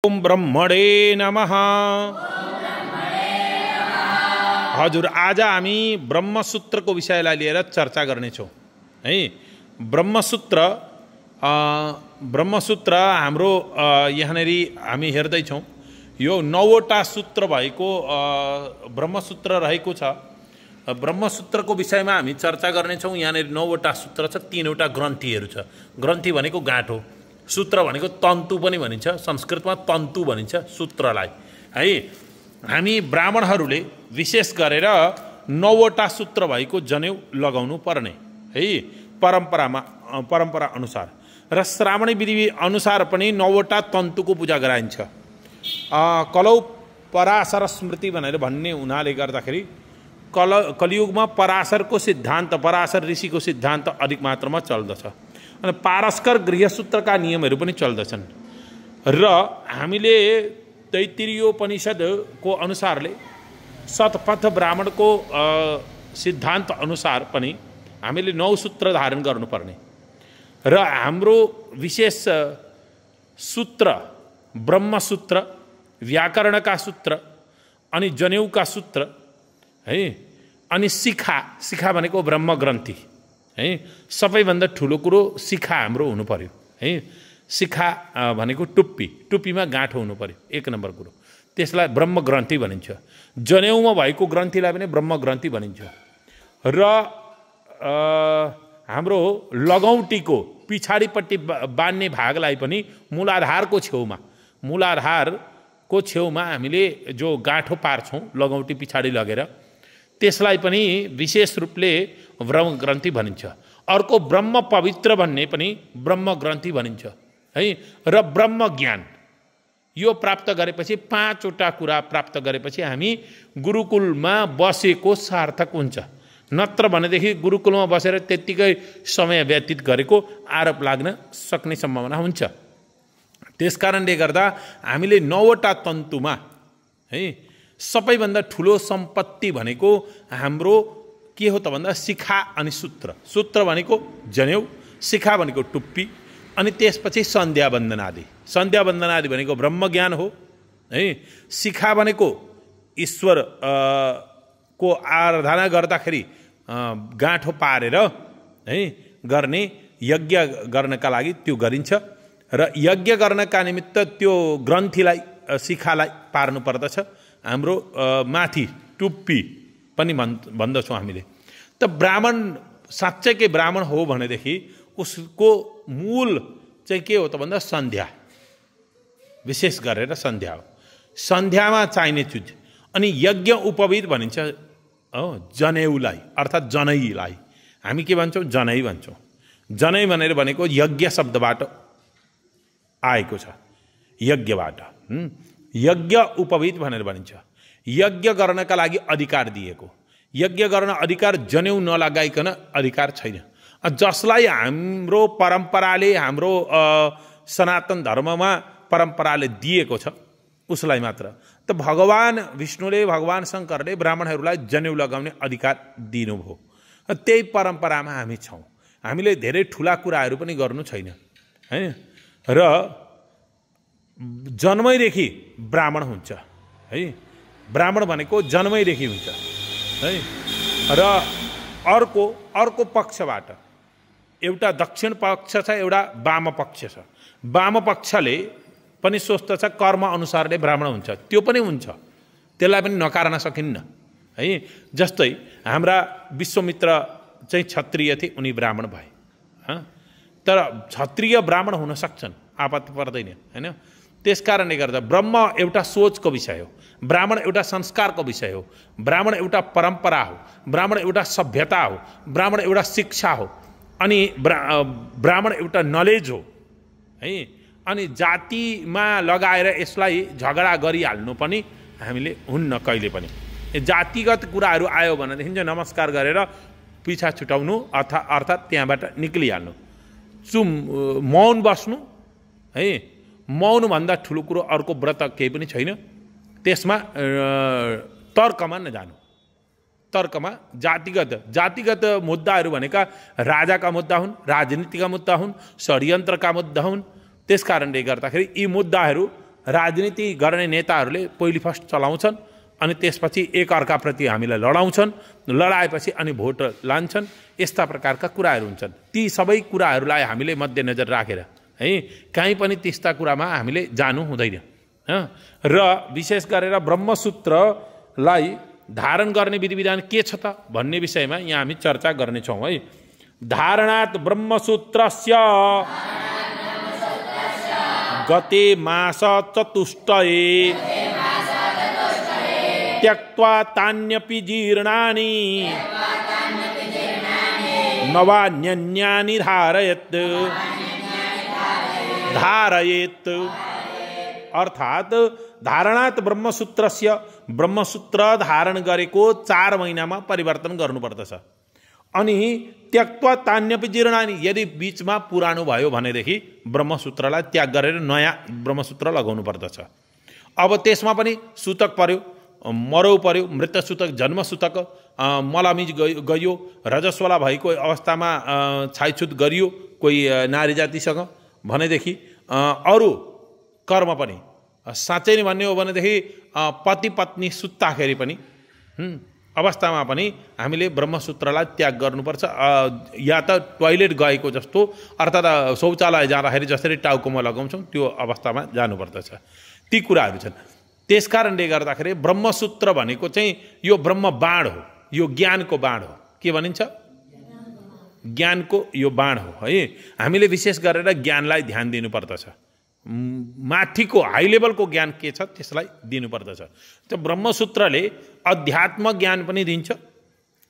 ओम ब्रह्मणे नमः। हजुर, आज हामी ब्रह्मसूत्रको विषयलाई लिएर चर्चा गर्नेछौँ है। ब्रह्मसूत्र हाम्रो यहाँनेरि हामी हेर्दैछौँ, यो 9वटा सूत्र भएको ब्रह्मसूत्र रहेको छ। ब्रह्मसूत्रको विषयमा हामी चर्चा गर्नेछौँ। यहाँनेरि 9वटा सूत्र छ, 3वटा ग्रन्थीहरू छ। ग्रन्थी भनेको गाँठो, सूत्र भनेको तन्तु पनि भनिन्छ, संस्कृतमा तन्तु भनिन्छ सूत्रलाई है। हामी ब्राह्मणहरूले विशेष गरेर 9वटा सूत्र भएको जनेउ लगाउनु पर्ने है, परम्परा अनुसार। र श्रावणी विधि अनुसार पनि 9वटा तन्तुको पूजा गराइन्छ। कलौ पराशर स्मृति भनेर भन्ने हुनाले गर्दाखेरि कलियुगमा पराशरको सिद्धान्त, पराशर ऋषिको सिद्धान्त अधिक मात्रामा चल्दछ। अनि पारस्कर गृहसूत्रका नियमहरू पनि चल्दछन्। र हामीले तैत्तिरीयोपनिषदको अनुसारले शतपथ ब्राह्मणको सिद्धान्त अनुसार पनि हामीले 9 सूत्र धारण गर्नुपर्ने। र हाम्रो विशेष सूत्र ब्रह्मसूत्र, व्याकरणका सूत्र, अनि जनेउका सूत्र है, अनि शिखा भनेको ब्रह्मग्रन्थि है। सबैभन्दा ठुलो कुरो शिखा हाम्रो हुनु पर्यो है। शिखा भनेको टुप्पीमा गाँठो हुनु पर्यो, 1 नम्बर कुरो। त्यसलाई ब्रह्मग्रन्थि भनिन्छ। जनेउमा भएको ग्रन्थीलाई पनि ब्रह्मग्रन्थि भनिन्छ। र हाम्रो लगौटीको पछाडिपट्टि बान्ने भागलाई पनि मूलाधारको छेउमा हामीले जो गाँठो पार्छौँ लगौटी पछाडि लगेर, त्यसलाई पनि विशेष रूपले ब्रह्मग्रन्थि भनिन्छ। अर्को ब्रह्म पवित्र भन्ने पनि ब्रह्मग्रन्थि भनिन्छ है। र ब्रह्म ज्ञान यो प्राप्त गरेपछि, 5वटा कुरा प्राप्त गरेपछि हामी गुरुकुलमा बसेको सार्थक हुन्छ। नत्र भनेदेखि गुरुकुलमा बसेर त्यत्तिकै समय व्यतीत गरेको आरोप लाग्न सक्ने सम्भावना हुन्छ। त्यसकारणले गर्दा हामीले 9वटा तन्तुमा है, सबैभन्दा ठुलो सम्पत्ति भनेको हाम्रो के हो त भन्दा शिखा अनि सूत्र। सूत्र भनेको जनेउ, शिखा भनेको टुप्पी, अनि त्यसपछि सन्ध्या वन्दनादि भनेको ब्रह्मज्ञान हो है। शिखा भनेको ईश्वर को आराधना गर्दाखेरि गाँठो पारेर है गर्ने, यज्ञ गर्नका लागि त्यो गरिन्छ। र यज्ञ गर्नका निमित्त त्यो ग्रन्थीलाई, शिखालाई पार्नु पर्दछ। हाम्रो माथि टुप्पी पनि भन्दछौँ हामीले। त ब्राह्मण साँच्चैकै ब्राह्मण हो भनेदेखि उसको मूल चाहिँ के हो त भन्दा सन्ध्या, विशेष गरेर सन्ध्या हो। सन्ध्यामा चाहिने चिज। अनि यज्ञ उपवीत भनिन्छ जनेउलाई, अर्थात् जनैलाई हामी के भन्छौँ? जनै भन्छौँ। जनै भनेको यज्ञ शब्दबाट आएको छ, यज्ञबाट। यज्ञ उपवीत भनेर भनिन्छ। यज्ञ गर्नका लागि अधिकार दिएको। यज्ञ गर्न अधिकार जनेउ नलगाइकन अधिकार छैन। जसलाई हाम्रो परम्पराले, हाम्रो सनातन धर्ममा परम्पराले दिएको छ उसलाई मात्र। त भगवान विष्णुले, भगवान शङ्करले ब्राह्मणहरूलाई जनेउ लगाउने अधिकार दिनुभयो। त्यही परम्परामा हामी छौँ। हामीले धेरै ठुला कुराहरू पनि गर्नु छैन हैन। र जन्मैदेखि ब्राह्मण हुन्छ है। ब्राह्मण भनेको जन्मैदेखि हुन्छ है। र अर्को पक्षबाट एउटा दक्षिण पक्ष छ, एउटा वाम पक्ष छ। वाम पक्षले पनि सोच्दछ कर्म अनुसारले ब्राह्मण हुन्छ, त्यो पनि हुन्छ, त्यसलाई पनि नकार्न सकिन्न है। जस्तै हाम्रा विश्वामित्र चाहिँ क्षत्रिय थिए, उनी ब्राह्मण भए। तर क्षत्रिय ब्राह्मण हुन सक्छन्, आपत्ति पर्दैन हैन। त्यसकारणले गर्दा ब्रह्म एउटा सोचको विषय हो, ब्राह्मण एउटा संस्कारको विषय हो, ब्राह्मण एउटा परम्परा हो, ब्राह्मण एउटा सभ्यता हो, ब्राह्मण एउटा शिक्षा हो, अनि ब्राह्मण एउटा नलेज हो है। अनि जातिमा लगाएर यसलाई झगडा गरिहाल्नु पनि हामीले हुन्न कहिले पनि। जातिगत कुराहरू आयो भनेदेखि चाहिँ नमस्कार गरेर पिछा छुटाउनु अर्थात् त्यहाँबाट निक्लिहाल्नु। मौन बस्नु है। मौनभन्दा ठुलो कुरो अर्को व्रत केही पनि छैन। त्यसमा तर्कमा नजानु। तर्कमा जातिगत मुद्दाहरू भनेका राजाका मुद्दा हुन्, राजनीतिका मुद्दा हुन्, षड्यन्त्रका मुद्दा हुन्। त्यसकारणले गर्दाखेरि यी मुद्दाहरू राजनीति गर्ने नेताहरूले पहिली फर्स्ट चलाउँछन् अनि त्यसपछि एकअर्काप्रति हामीलाई लडाउँछन्, लडाएपछि अनि भोट लान्छन्। यस्ता प्रकारका कुराहरू हुन्छन्। ती सबै कुराहरूलाई हामीले मध्यनजर राखेर है कहीँ पनि त्यस्ता कुरामा हामीले जानु हुँदैन। र विशेष गरेर ब्रह्मसूत्रलाई धारण गर्ने विधि विधान के छ त भन्ने विषयमा यहाँ हामी चर्चा गर्नेछौँ है। धारणात् ब्रह्मसूत्रस्य गते मास चतुष्टये त्यक्त्वा तान्यपि जीर्णानि नवान्यन्यानि धारयेत्। अर्थात धारणात् ब्रह्मसूत्रस्य ब्रह्मसूत्र धारण गरेको 4 महिनामा परिवर्तन गर्नुपर्दछ। अनि त्यक्त्वा तान्यपि जीर्णानि यदि बीचमा पुरानो भयो भनेदेखि ब्रह्मसूत्रलाई त्याग गरेर नयाँ ब्रह्मसूत्र लगाउनु पर्दछ। अब त्यसमा पनि सूतक पर्यो, मरौ पर्यो, मृतसूतक, जन्मसूतक, मलामिज गयो, रजस्वला भएको अवस्थामा छाइछुट गरियो कोही नारी जातिसँग भनेदेखि अरू कर्म पनि साँच्चै नै भन्ने हो भनेदेखि पति पत्नी सुत्दाखेरि पनि अवस्थामा पनि हामीले ब्रह्मसूत्रलाई त्याग गर्नुपर्छ। या त टोयलेट गएको जस्तो अर्थात् शौचालय जाँदाखेरि जसरी टाउकोमा लगाउँछौँ त्यो अवस्थामा जानुपर्दछ। ती कुराहरू छन्। त्यसकारणले गर्दाखेरि ब्रह्मसूत्र भनेको चाहिँ यो ब्रह्म बाण हो, यो ज्ञानको बाण हो। के भनिन्छ? ज्ञानको यो बाण हो है। हामीले विशेष गरेर ज्ञानलाई ध्यान दिनुपर्दछ। माथिको हाई लेभलको ज्ञान के छ त्यसलाई दिनुपर्दछ। त्यो ब्रह्मसूत्रले अध्यात्म ज्ञान पनि दिन्छ,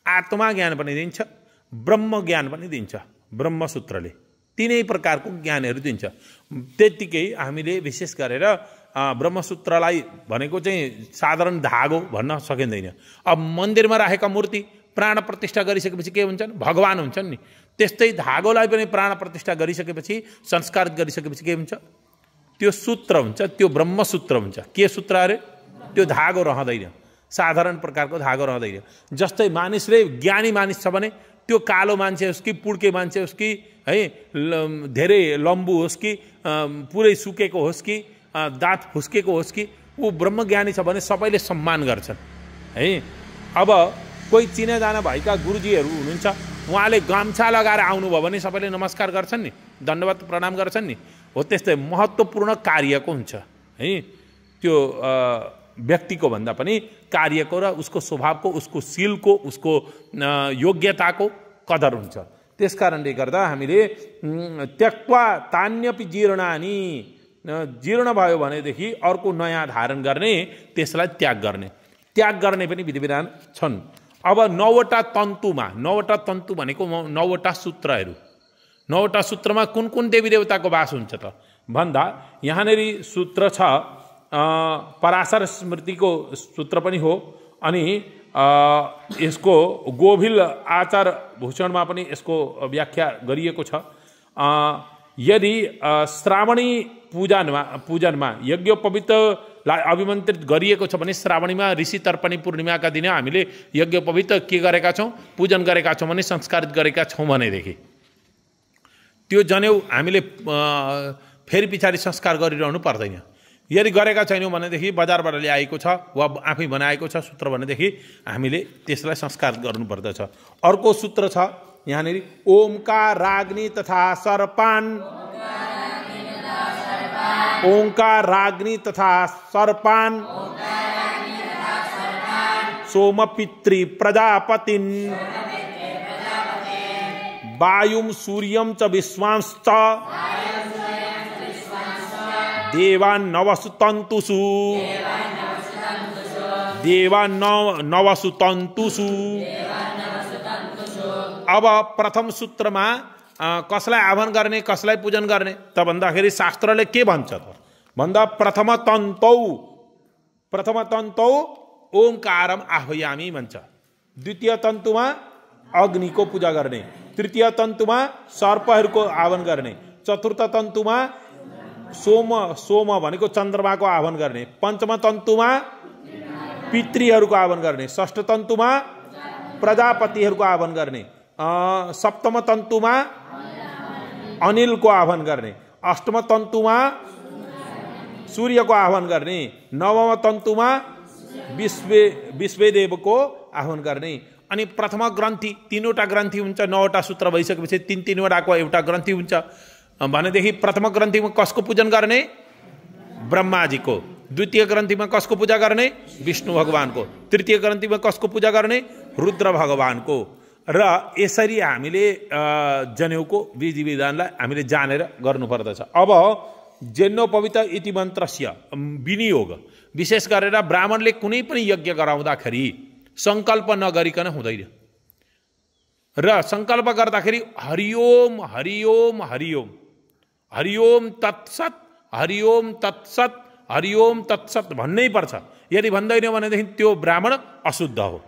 आत्मा ज्ञान पनि दिन्छ, ब्रह्म ज्ञान पनि दिन्छ। ब्रह्मसूत्रले तीनै प्रकारको ज्ञानहरू दिन्छ। त्यतिकै हामीले विशेष गरेर ब्रह्मसूत्रलाई भनेको चाहिँ साधारण धागो भन्न सकिँदैन। अब मन्दिरमा राखेका मूर्ति प्राण प्रतिष्ठा गरिसकेपछि के हुन्छन्? भगवान हुन्छन् नि। त्यस्तै धागोलाई पनि प्राण प्रतिष्ठा गरिसकेपछि, संस्कार गरिसकेपछि के हुन्छ? त्यो सूत्र हुन्छ, त्यो ब्रह्मसूत्र हुन्छ। के सूत्र अरे? त्यो धागो रहँदैन, साधारण प्रकारको धागो रहँदैन। जस्तै मानिसले ज्ञानी मानिस छ भने त्यो कालो मान्छे होस् कि पुड्के मान्छे होस् कि है धेरै लम्बु होस् कि पुरै सुकेको होस् कि दाँत फुस्केको होस् कि ऊ ब्रह्मज्ञानी छ भने सबैले सम्मान गर्छन् है। अब कोही चिनाजाना भएका गुरुजीहरू हुनुहुन्छ, उहाँले गम्छा लगाएर आउनुभयो भने सबैले नमस्कार गर्छन् नि, दण्डवत प्रणाम गर्छन् नि। हो त्यस्तै महत्त्वपूर्ण कार्यको हुन्छ है। त्यो व्यक्तिको भन्दा पनि कार्यको र उसको स्वभावको, उसको शीलको, उसको योग्यताको कदर हुन्छ। त्यसकारणले गर्दा हामीले त्यक्त्वा तान्यपि जीर्णानि, जीर्ण भयो भनेदेखि अर्को नयाँ धारण गर्ने, त्यसलाई त्याग गर्ने। त्याग गर्ने पनि विधि विधान छन्। अब 9वटा तन्तुमा, 9वटा तन्तु भनेको 9वटा सूत्रहरू, 9वटा सूत्रमा कुन कुन देवी देवताको वास हुन्छ त भन्दा यहाँनिर सूत्र छ पराशर स्मृतिको सूत्र पनि हो। अनि यसको गोभिल आचार भूषणमा पनि यसको व्याख्या गरिएको छ। यदि श्रावणी पूजनमा यज्ञोपवीतलाई अभिमन्त्रित गरिएको छ भने श्रावणीमा ऋषि तर्पणी पूर्णिमाका दिन हामीले यज्ञोपवीत के गरेका छौँ? पूजन गरेका छौँ भने, संस्कारित गरेका छौँ भनेदेखि त्यो जनेउ हामीले फेरि पछाडि संस्कार गरिरहनु पर्दैन। यदि गरेका छैनौँ भनेदेखि बजारबाट ल्याएको छ वा आफै बनाएको छ सूत्र भनेदेखि हामीले त्यसलाई संस्कार गर्नुपर्दछ। अर्को सूत्र छ यहाँनिर ओमकार राग्नि तथा सर्पान, ओंकार राग्नि तथा सर्पान सोमपितृ प्रजापतिन वायुं सूर्यं च विश्वांश्च देवान् नवसु तन्तुषु, देवान् नवसु तन्तुषु। अब प्रथम सूत्रमा कसलाई आह्वान गर्ने, कसलाई पूजन गर्ने त भन्दाखेरि शास्त्रले के भन्छ त भन्दा प्रथम तन्तौ ओंकारम आह्वयामी भन्छ। द्वितीय तन्तुमा अग्निको पूजा गर्ने, तृतीय तन्तुमा सर्पहरूको आह्वान गर्ने, चतुर्थ तन्तुमा सोम भनेको चन्द्रमाको आह्वान गर्ने, पञ्चम तन्तुमा पितृहरूको आह्वान गर्ने, षष्ठ तन्तुमा प्रजापतिहरूको आह्वान गर्ने, सप्तम तन्तुमा अनिलको आह्वान गर्ने, अष्टम तन्तुमा सूर्यको आह्वान गर्ने, नवम तन्तुमा विश्वेदेवको आह्वान गर्ने, अनि प्रथम ग्रन्थि 3वटा ग्रन्थि हुन्छ, 9वटा सूत्र भइसकेपछि 3-3वटाको एउटा ग्रन्थि हुन्छ भनेदेखि प्रथम ग्रन्थिमा कसको पूजन गर्ने? ब्रह्माजीको। द्वितीय ग्रन्थिमा कसको पूजा गर्ने? विष्णु भगवानको। तृतीय ग्रन्थिमा कसको पूजा गर्ने? रुद्र भगवानको। र यसरी हामीले जनेउको विधि विधानलाई हामीले जानेर गर्नुपर्दछ। अब जेन्नोपवित इति मन्त्रस्य विनियोग, विशेष गरेर ब्राह्मणले कुनै पनि यज्ञ गराउँदाखेरि सङ्कल्प नगरिकन हुँदैन। र सङ्कल्प गर्दाखेरि हरिओम हरिओम हरिओम हरिओम तत्सत हरिओम तत्सत हरिओम तत्सत भन्नै पर्छ। यदि भन्दैन भनेदेखि त्यो ब्राह्मण अशुद्ध हो।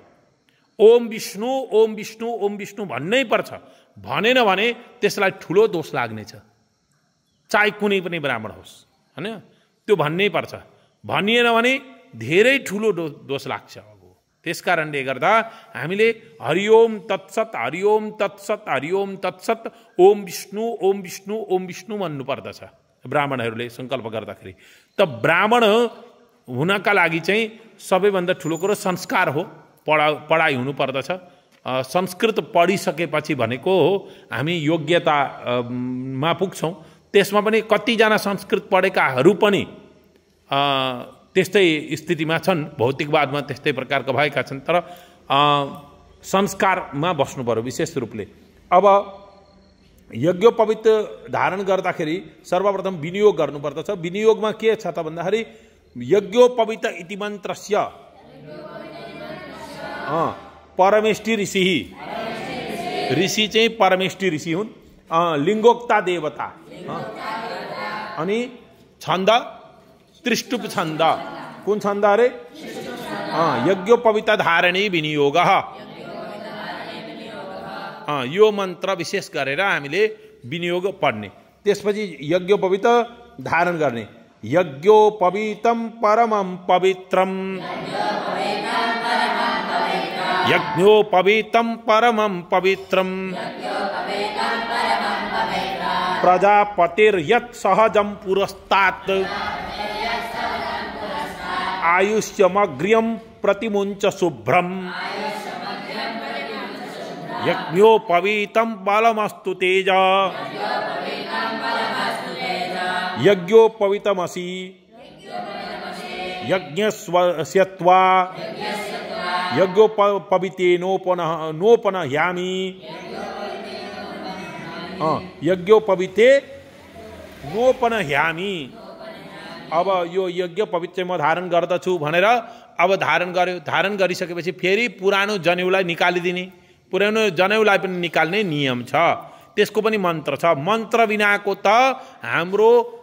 ओम विष्णु ओम विष्णु ओम विष्णु भन्नै पर्छ। भनेन भने त्यसलाई ठुलो दोष लाग्नेछ, चाहे कुनै पनि ब्राह्मण होस्, हैन? त्यो भन्नै पर्छ। भनिएन भने धेरै ठुलो दोष लाग्छ। त्यसकारणले गर्दा हामीले हरिओम तत्सत हरिओम तत्सत हरिओम तत्सत ओम विष्णु ओम विष्णु ओम विष्णु भन्नुपर्दछ ब्राह्मणहरूले सङ्कल्प गर्दाखेरि। त ब्राह्मण हुनका लागि चाहिँ सबैभन्दा ठुलो कुरो संस्कार हो, पढाइ हुनुपर्दछ। संस्कृत पढिसकेपछि भनेको हामी योग्यतामा पुग्छौँ। त्यसमा पनि कतिजना संस्कृत पढेकाहरू पनि त्यस्तै स्थितिमा छन्, भौतिकवादमा त्यस्तै प्रकारका भएका छन्। तर संस्कारमा बस्नु पर्यो विशेष रूपले। अब यज्ञोपवीत धारण गर्दाखेरि सर्वप्रथम विनियोग गर्नुपर्दछ। विनियोगमा के छ त भन्दाखेरि यज्ञोपवीत इति मन्त्रस्य परमेष्टि ऋषि, ऋषि चाहिँ परमेष्टि ऋषि हुन्, लिङ्गोक्ता देवता, अनि छन्द त्रिष्टुप छन्द। कुन छन्द अरे? यज्ञोपवीत धारणे विनियोग। यो मन्त्र विशेष गरेर हामीले विनियोग पढ्ने। त्यसपछि यज्ञोपवीत धारण गर्ने। यज्ञोपवीतं परमं पवित्रं, यज्ञोपवीतं परमं पवित्रं प्रजापतिर्यत् सहजं पुरस्तात् आयुष्यमग्र्यं प्रतिमुञ्च शुभ्रम् यज्ञोपवीतं बलमस्तु तेज यज्ञोपवीतमसि यज्ञस्यत्वा यज्ञोपवीतेनोपनह्यामि। यज्ञोपवीते नोपनह्यामि। अब यो यज्ञ पवित्र म धारण गर्दछु भनेर अब धारण गर्यो। धारण गरिसकेपछि फेरि पुरानो जनेउलाई निकालिदिने, पुरानो जनेउलाई पनि निकाल्ने नियम छ। त्यसको पनि मन्त्र छ। मन्त्र बिनाको त हाम्रो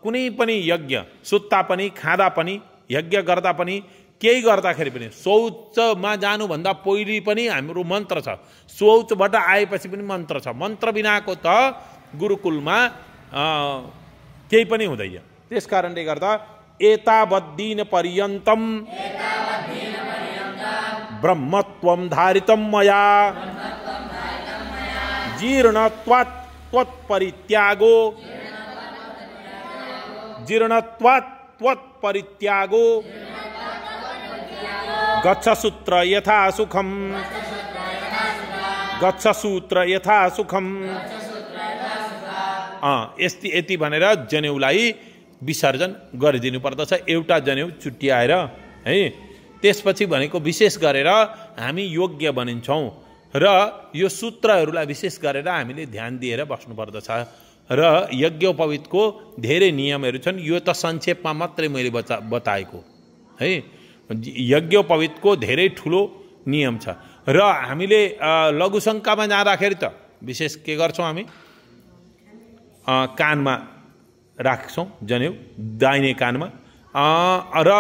कुनै पनि यज्ञ सुत्ता पनि खाँदा पनि यज्ञ गर्दा पनि केही गर्दाखेरि पनि शौचमा जानुभन्दा पहिले पनि हाम्रो मन्त्र छ। शौचबाट आएपछि पनि मन्त्र छ। मन्त्र बिनाको त गुरुकुलमा केही पनि हुँदैन। त्यस कारणले गर्दा एतावद्दिन पर्यन्तं ब्रह्मत्वं धारितं मया जीर्णत्वात् त्वत्परित्यागो जीर्णत्वात् त्वत्परित्यागो गच्छसूत्र यथा सुखम गच्छसूत्र यथा सुखम। यति भनेर जनेउलाई विसर्जन गरिदिनु पर्दछ। एउटा जनेउ चुट्याएर है। त्यसपछि भनेको विशेष गरेर हामी योग्य बनिन्छौँ र यो सूत्रहरूलाई विशेष गरेर हामीले ध्यान दिएर बस्नुपर्दछ। र यज्ञोपवीतको धेरै नियमहरू छन्। यो त संक्षेपमा मात्रै मैले बताएको है। यज्ञोपवीतको धेरै ठुलो नियम छ। र हामीले लघुशङ्कामा जाँदाखेरि त विशेष के गर्छौँ हामी? कानमा राख्छौँ जनेउ, दाहिने कानमा। र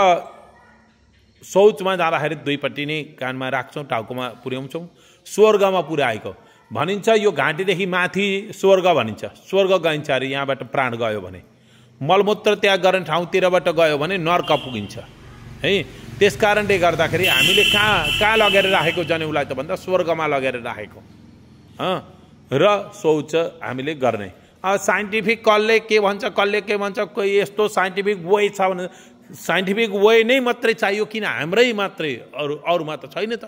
शौचमा जाँदाखेरि दुईपट्टि नै कानमा राख्छौँ, टाउकोमा पुर्याउँछौँ। स्वर्गमा पुर्याएको भनिन्छ। यो घाँटीदेखि माथि स्वर्ग भनिन्छ। स्वर्ग गइन्छ अरे यहाँबाट प्राण गयो भने। मलमूत्र त्याग गर्ने ठाउँतिरबाट गयो भने नर्क पुगिन्छ है। त्यस कारणले गर्दाखेरि हामीले कहाँ लगेर राखेको जनेउलाई त भन्दा स्वर्गमा लगेर राखेको। र शौच हामीले गर्ने। साइन्टिफिक कसले के भन्छ कोही यस्तो साइन्टिफिक वे छ भने साइन्टिफिक वे नै मात्रै चाहियो किन हाम्रै मात्रै अरूमा त छैन त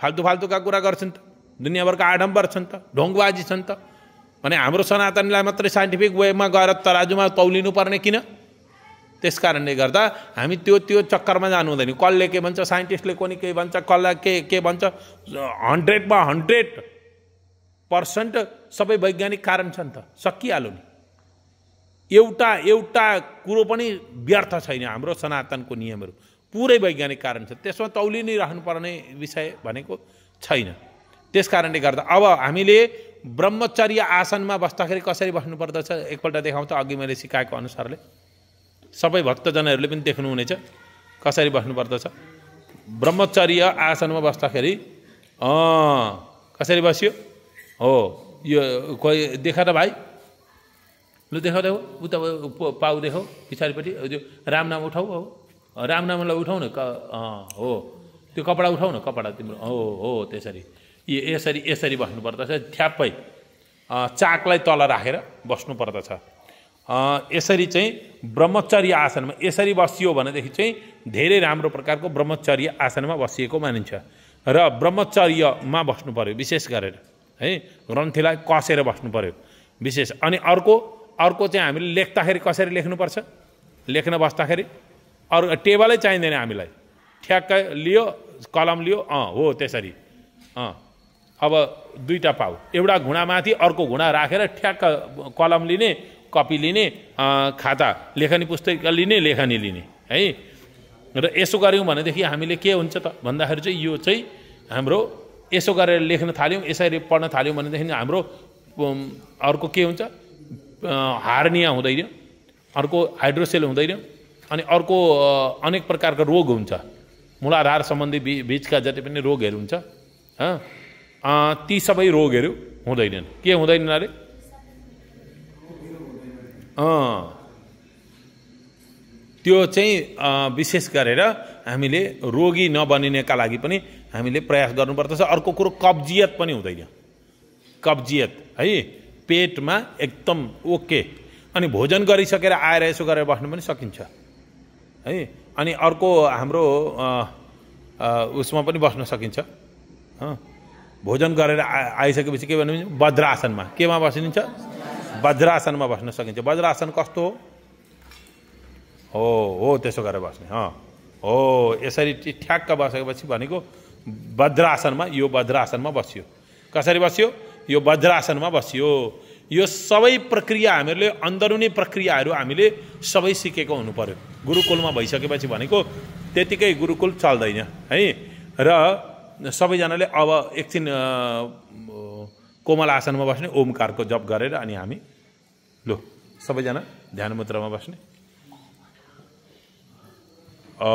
फाल्तुका कुरा गर्छन् त दुनियाँभरका आडम्बर छन् त ढोङबाजी छन् त भने हाम्रो सनातनीलाई मात्रै साइन्टिफिक वेमा गएर तराजुमा तौलिनु पर्ने किन त्यस कारणले गर्दा हामी त्यो चक्करमा जानु हुँदैन कसले के भन्छ साइन्टिस्टले कोनी के भन्छ कसलाई के भन्छ 100मा 100% सबै वैज्ञानिक कारण छन् त सकिहाल्यो नि एउटा कुरो पनि व्यर्थ छैन हाम्रो सनातनको नियमहरू पुरै वैज्ञानिक कारण छ त्यसमा तौलिनै राख्नुपर्ने विषय भनेको छैन त्यस कारणले गर्दा अब हामीले ब्रह्मचर्य आसनमा बस्दाखेरि कसरी बस्नु पर्दछ एकपल्ट देखाउँ त अघि मैले सिकाएको अनुसारले सबै भक्तजनहरूले पनि देख्नुहुनेछ कसरी बस्नु पर्दछ ब्रह्मचर्य आसनमा बस्दाखेरि कसरी बस्यो हो यो कोही देखा त भाइ लु देखाऊ उता पाउ देखाऊ पछाडिपट्टि त्यो राम नाम उठाऊ हो राम नामलाई उठाऊ न हो त्यो कपडा उठाऊ न कपडा तिम्रो हो त्यसरी यसरी बस्नु पर्दछ ठ्याप्पै चाकलाई तल राखेर बस्नु पर्दछ यसरी चाहिँ ब्रह्मचर्य आसनमा यसरी बसियो भनेदेखि चाहिँ धेरै राम्रो प्रकारको ब्रह्मचर्य आसनमा बसिएको मानिन्छ र ब्रह्मचर्यमा बस्नु पर्यो विशेष गरेर है ग्रन्थीलाई कसेर बस्नु पर्यो विशेष अनि अर्को चाहिँ हामीले लेख्दाखेरि कसरी लेख्नुपर्छ लेख्न बस्दाखेरि अरू टेबलै चाहिँदैन हामीलाई ठ्याक्कै लियो कलम लियो हो त्यसरी अब दुईटा पाउ एउटा घुँडामाथि अर्को घुँडा राखेर ठ्याक्क कलम लिने कपी लिने खाता लेखनी पुस्तक लिने लेखनी लिने है र यसो गऱ्यौँ भनेदेखि हामीले के हुन्छ त भन्दाखेरि चाहिँ यो चाहिँ हाम्रो यसो गरेर लेख्न थाल्यौँ यसरी पढ्न थाल्यौँ भनेदेखि हाम्रो अर्को के हुन्छ हार्निया हुँदैन अर्को हाइड्रोसेल हुँदैन अनि अर्को अनेक प्रकारका रोग हुन्छ मूलाधार सम्बन्धी बीचका जति पनि रोगहरू हुन्छ ती सबै रोगहरू हुँदैनन् के हुँदैन अरे त्यो चाहिँ विशेष गरेर हामीले रोगी नबनिनेका लागि पनि हामीले प्रयास गर्नुपर्दछ अर्को कुरो कब्जियत पनि हुँदैन कब्जियत है पेटमा एकदम ओके अनि भोजन गरिसकेर आएर यसो गरेर बस्नु पनि सकिन्छ है अनि अर्को हाम्रो उसमा पनि बस्न सकिन्छ भोजन गरेर आइसकेपछि के भन्नु वज्रासनमा केमा बसिन्छ वज्रासनमा बस्न सकिन्छ वज्रासन कस्तो हो त्यसो गरेर बस्ने हो यसरी ठ्याक्क बसेपछि भनेको वज्रासनमा यो वज्रासनमा बस्यो कसरी बस्यो यो वज्रासनमा बस्यो यो सबै प्रक्रिया हामीले अन्दरुनी प्रक्रियाहरू हामीले सबै सिकेको हुनु पर्यो गुरुकुलमा भइसकेपछि भनेको त्यतिकै गुरुकुल चल्दैन है र सबैजनाले अब एकछिन कोमल आसनमा बस्ने ओमकारको जप गरेर अनि हामी लो सबैजना ध्यान मुद्रामा बस्ने आ